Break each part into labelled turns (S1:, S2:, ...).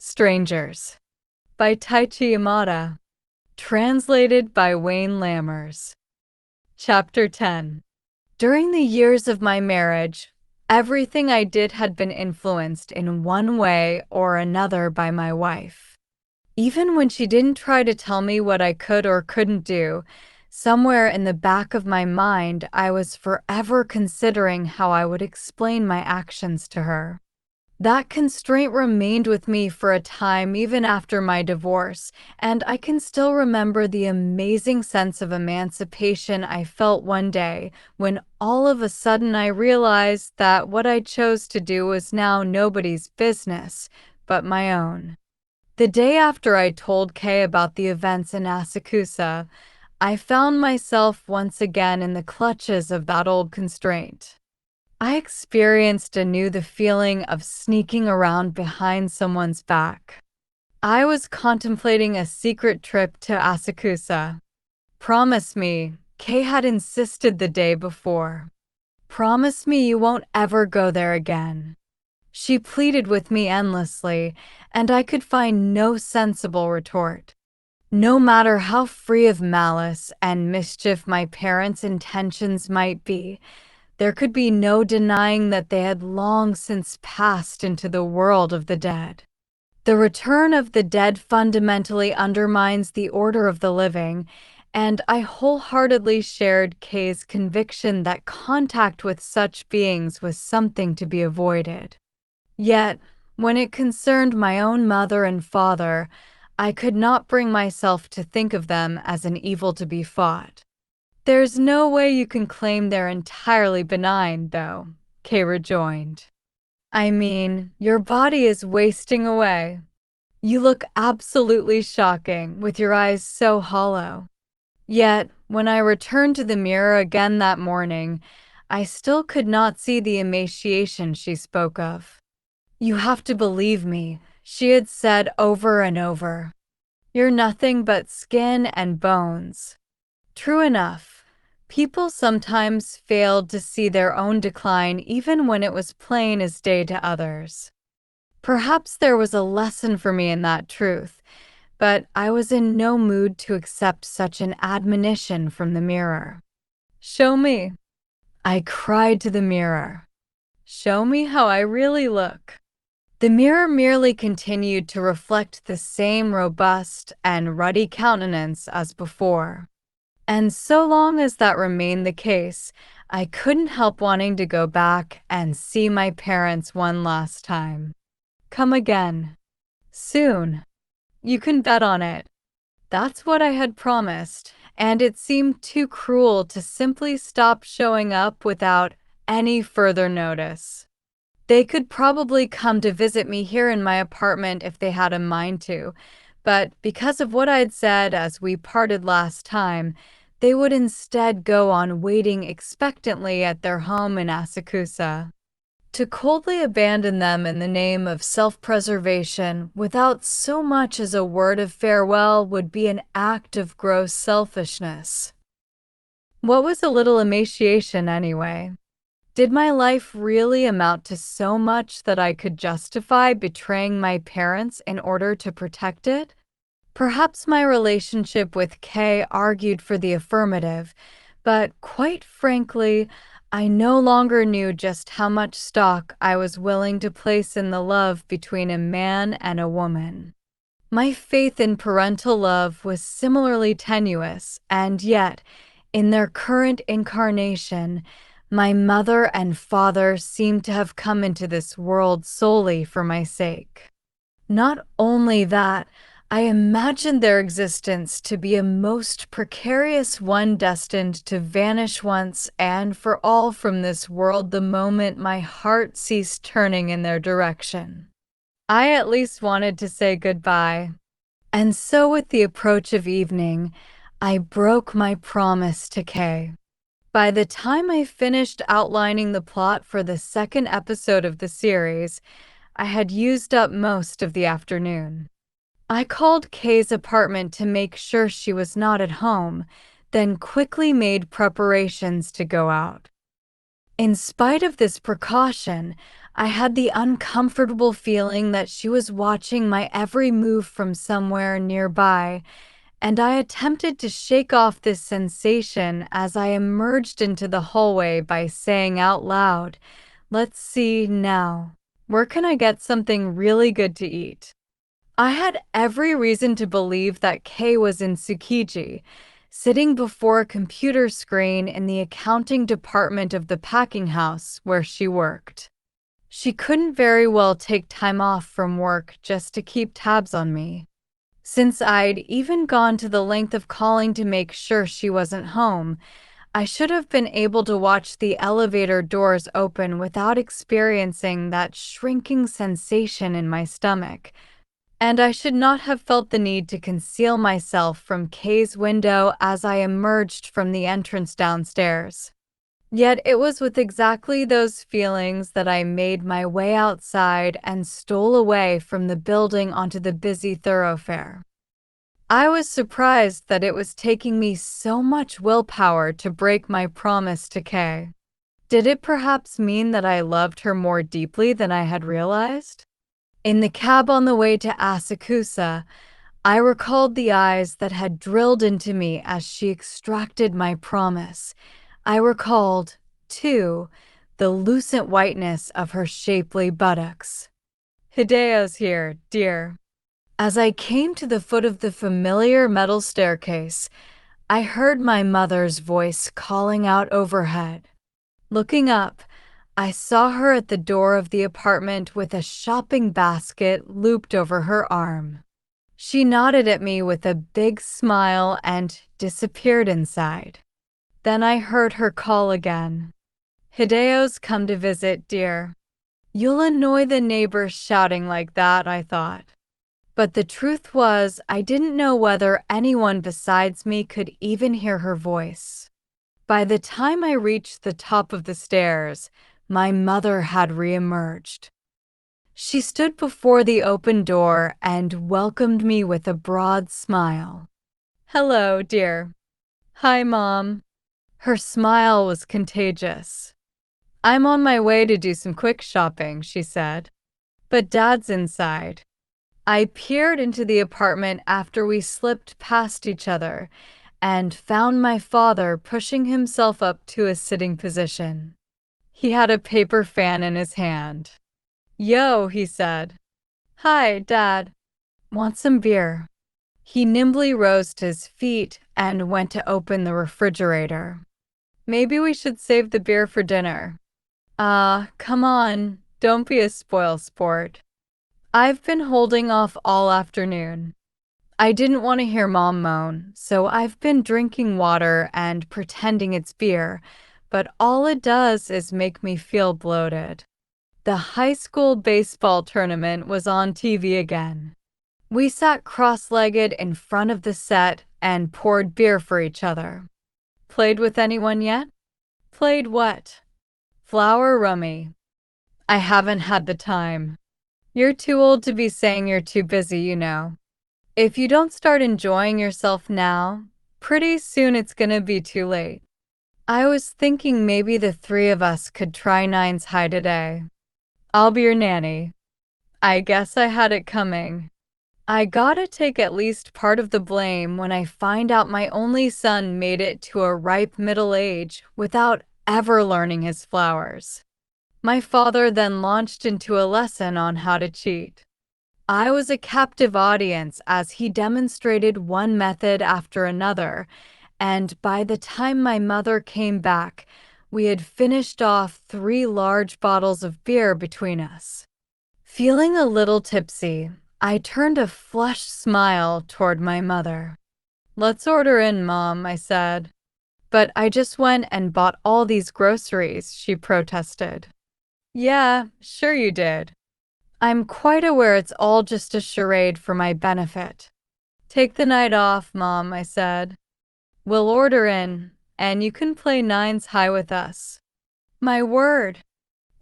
S1: Strangers by Taichi Yamada. Translated by Wayne Lammers. Chapter 10. During the years of my marriage, everything I did had been influenced in one way or another by my wife. Even when she didn't try to tell me what I could or couldn't do, somewhere in the back of my mind I was forever considering how I would explain my actions to her. That constraint remained with me for a time even after my divorce, and I can still remember the amazing sense of emancipation I felt one day when all of a sudden I realized that what I chose to do was now nobody's business but my own. The day after I told Kay about the events in Asakusa, I found myself once again in the clutches of that old constraint. I experienced anew the feeling of sneaking around behind someone's back. I was contemplating a secret trip to Asakusa. "Promise me," Kay had insisted the day before. "Promise me you won't ever go there again." She pleaded with me endlessly, and I could find no sensible retort. No matter how free of malice and mischief my parents' intentions might be, there could be no denying that they had long since passed into the world of the dead. The return of the dead fundamentally undermines the order of the living, and I wholeheartedly shared Kay's conviction that contact with such beings was something to be avoided. Yet, when it concerned my own mother and father, I could not bring myself to think of them as an evil to be fought. "There's no way you can claim they're entirely benign, though," Kay rejoined. "I mean, your body is wasting away. You look absolutely shocking, with your eyes so hollow." Yet, when I returned to the mirror again that morning, I still could not see the emaciation she spoke of. "You have to believe me," she had said over and over. "You're nothing but skin and bones." True enough, people sometimes failed to see their own decline even when it was plain as day to others. Perhaps there was a lesson for me in that truth, but I was in no mood to accept such an admonition from the mirror. "Show me," I cried to the mirror. "Show me how I really look." The mirror merely continued to reflect the same robust and ruddy countenance as before. And so long as that remained the case, I couldn't help wanting to go back and see my parents one last time. "Come again. Soon. You can bet on it." That's what I had promised, and it seemed too cruel to simply stop showing up without any further notice. They could probably come to visit me here in my apartment if they had a mind to, but because of what I'd said as we parted last time, they would instead go on waiting expectantly at their home in Asakusa. To coldly abandon them in the name of self-preservation without so much as a word of farewell would be an act of gross selfishness. What was a little emaciation anyway? Did my life really amount to so much that I could justify betraying my parents in order to protect it? Perhaps my relationship with Kay argued for the affirmative, but quite frankly, I no longer knew just how much stock I was willing to place in the love between a man and a woman. My faith in parental love was similarly tenuous, and yet, in their current incarnation, my mother and father seemed to have come into this world solely for my sake. Not only that, I imagined their existence to be a most precarious one destined to vanish once and for all from this world the moment my heart ceased turning in their direction. I at least wanted to say goodbye. And so with the approach of evening, I broke my promise to Kay. By the time I finished outlining the plot for the second episode of the series, I had used up most of the afternoon. I called Kay's apartment to make sure she was not at home, then quickly made preparations to go out. In spite of this precaution, I had the uncomfortable feeling that she was watching my every move from somewhere nearby, and I attempted to shake off this sensation as I emerged into the hallway by saying out loud, "Let's see now. Where can I get something really good to eat?" I had every reason to believe that Kay was in Tsukiji, sitting before a computer screen in the accounting department of the packing house where she worked. She couldn't very well take time off from work just to keep tabs on me. Since I'd even gone to the length of calling to make sure she wasn't home, I should have been able to watch the elevator doors open without experiencing that shrinking sensation in my stomach. And I should not have felt the need to conceal myself from Kay's window as I emerged from the entrance downstairs. Yet it was with exactly those feelings that I made my way outside and stole away from the building onto the busy thoroughfare. I was surprised that it was taking me so much willpower to break my promise to Kay. Did it perhaps mean that I loved her more deeply than I had realized? In the cab on the way to Asakusa, I recalled the eyes that had drilled into me as she extracted my promise. I recalled, too, the lucent whiteness of her shapely buttocks. "Hideo's here, dear." As I came to the foot of the familiar metal staircase, I heard my mother's voice calling out overhead. Looking up, I saw her at the door of the apartment with a shopping basket looped over her arm. She nodded at me with a big smile and disappeared inside. Then I heard her call again. "Hideo's come to visit, dear." You'll annoy the neighbors shouting like that, I thought. But the truth was, I didn't know whether anyone besides me could even hear her voice. By the time I reached the top of the stairs, my mother had reemerged. She stood before the open door and welcomed me with a broad smile. "Hello, dear." "Hi, Mom." Her smile was contagious. "I'm on my way to do some quick shopping," she said. "But Dad's inside." I peered into the apartment after we slipped past each other and found my father pushing himself up to a sitting position. He had a paper fan in his hand. "Yo," he said. "Hi, Dad. Want some beer?" He nimbly rose to his feet and went to open the refrigerator. "Maybe we should save the beer for dinner." Come on, don't be a spoil sport. I've been holding off all afternoon. I didn't want to hear Mom moan, so I've been drinking water and pretending it's beer, but all it does is make me feel bloated. The high school baseball tournament was on TV again. We sat cross-legged in front of the set and poured beer for each other. "Played with anyone yet?" "Played what?" "Flower rummy." "I haven't had the time." "You're too old to be saying you're too busy, you know. If you don't start enjoying yourself now, pretty soon it's gonna be too late." I was thinking maybe the three of us could try Nines High today. "I'll be your nanny." I guess I had it coming. I gotta take at least part of the blame when I find out my only son made it to a ripe middle age without ever learning his flowers. My father then launched into a lesson on how to cheat. I was a captive audience as he demonstrated one method after another, and by the time my mother came back, we had finished off 3 large bottles of beer between us. Feeling a little tipsy, I turned a flushed smile toward my mother. "Let's order in, Mom," I said. "But I just went and bought all these groceries," she protested. "Yeah, sure you did. I'm quite aware it's all just a charade for my benefit." "Take the night off, Mom," I said. "We'll order in, and you can play Nines High with us." My word,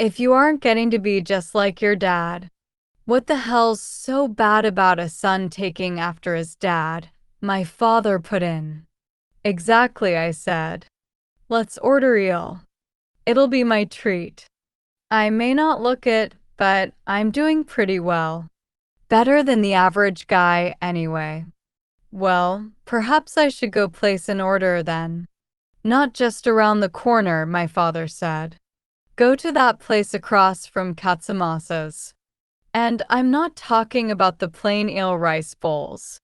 S1: if you aren't getting to be just like your dad, what the hell's so bad about a son taking after his dad? My father put in. "Exactly," I said. "Let's order eel. It'll be my treat." I may not look it, but I'm doing pretty well. Better than the average guy, anyway. Well, perhaps I should go place an order then. Not just around the corner, my father said. Go to that place across from Katsumasa's. And I'm not talking about the plain eel rice bowls.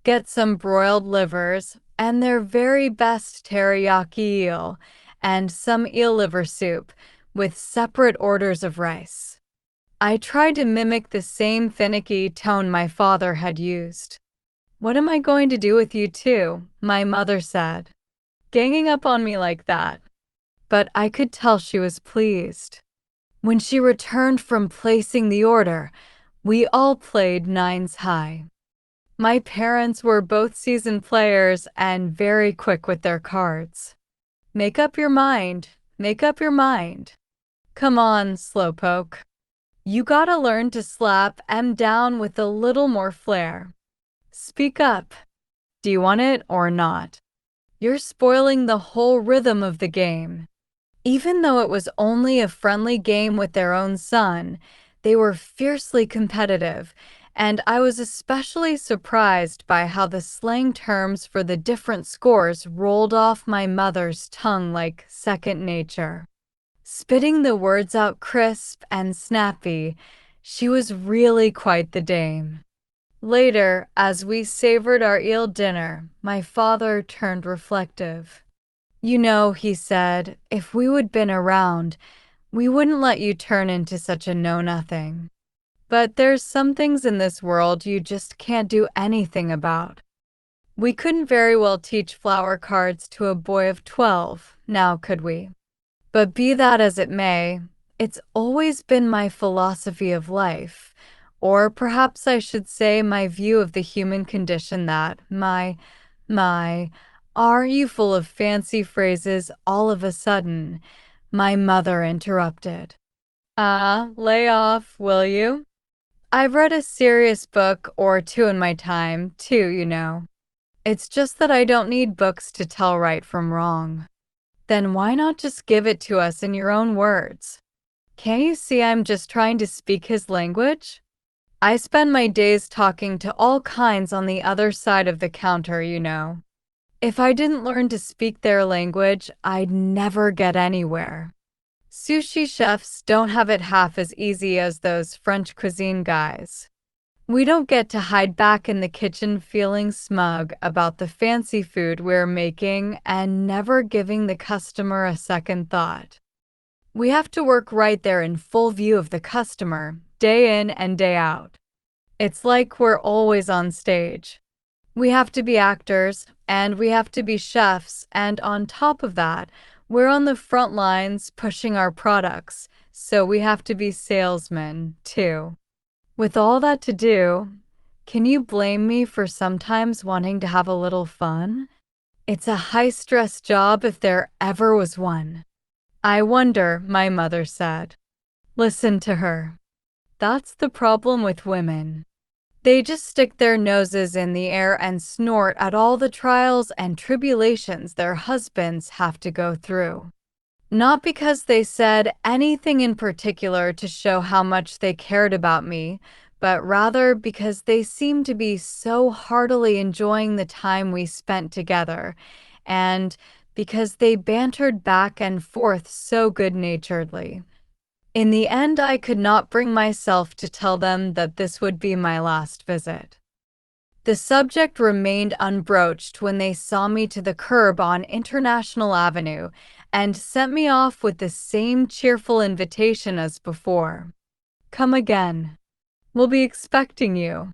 S1: Get some broiled livers and their very best teriyaki eel and some eel liver soup with separate orders of rice. I tried to mimic the same finicky tone my father had used. What am I going to do with you two? My mother said, ganging up on me like that. But I could tell she was pleased. When she returned from placing the order, we all played nines high. My parents were both seasoned players and very quick with their cards. Make up your mind. Make up your mind. Come on, slowpoke. You gotta learn to slap M down with a little more flair. Speak up. Do you want it or not? You're spoiling the whole rhythm of the game. Even though it was only a friendly game with their own son, they were fiercely competitive, and I was especially surprised by how the slang terms for the different scores rolled off my mother's tongue like second nature. Spitting the words out crisp and snappy, she was really quite the dame. Later, as we savored our eel dinner, my father turned reflective. You know, he said, if we would been around, we wouldn't let you turn into such a know-nothing. But there's some things in this world you just can't do anything about. We couldn't very well teach flower cards to a boy of 12, now could we? But be that as it may, it's always been my philosophy of life, or perhaps I should say my view of the human condition that are you full of fancy phrases all of a sudden? My mother interrupted. Lay off, will you? I've read a serious book or two in my time, too, you know. It's just that I don't need books to tell right from wrong. Then why not just give it to us in your own words? Can't you see I'm just trying to speak his language? I spend my days talking to all kinds on the other side of the counter, you know. If I didn't learn to speak their language, I'd never get anywhere. Sushi chefs don't have it half as easy as those French cuisine guys. We don't get to hide back in the kitchen feeling smug about the fancy food we're making and never giving the customer a second thought. We have to work right there in full view of the customer, day in and day out. It's like we're always on stage. We have to be actors, and we have to be chefs, and on top of that, we're on the front lines pushing our products, so we have to be salesmen, too. With all that to do, can you blame me for sometimes wanting to have a little fun? It's a high-stress job if there ever was one. I wonder, my mother said. Listen to her. That's the problem with women. They just stick their noses in the air and snort at all the trials and tribulations their husbands have to go through. Not because they said anything in particular to show how much they cared about me, but rather because they seemed to be so heartily enjoying the time we spent together, and because they bantered back and forth so good-naturedly. In the end, I could not bring myself to tell them that this would be my last visit. The subject remained unbroached when they saw me to the curb on International Avenue and sent me off with the same cheerful invitation as before. Come again. We'll be expecting you.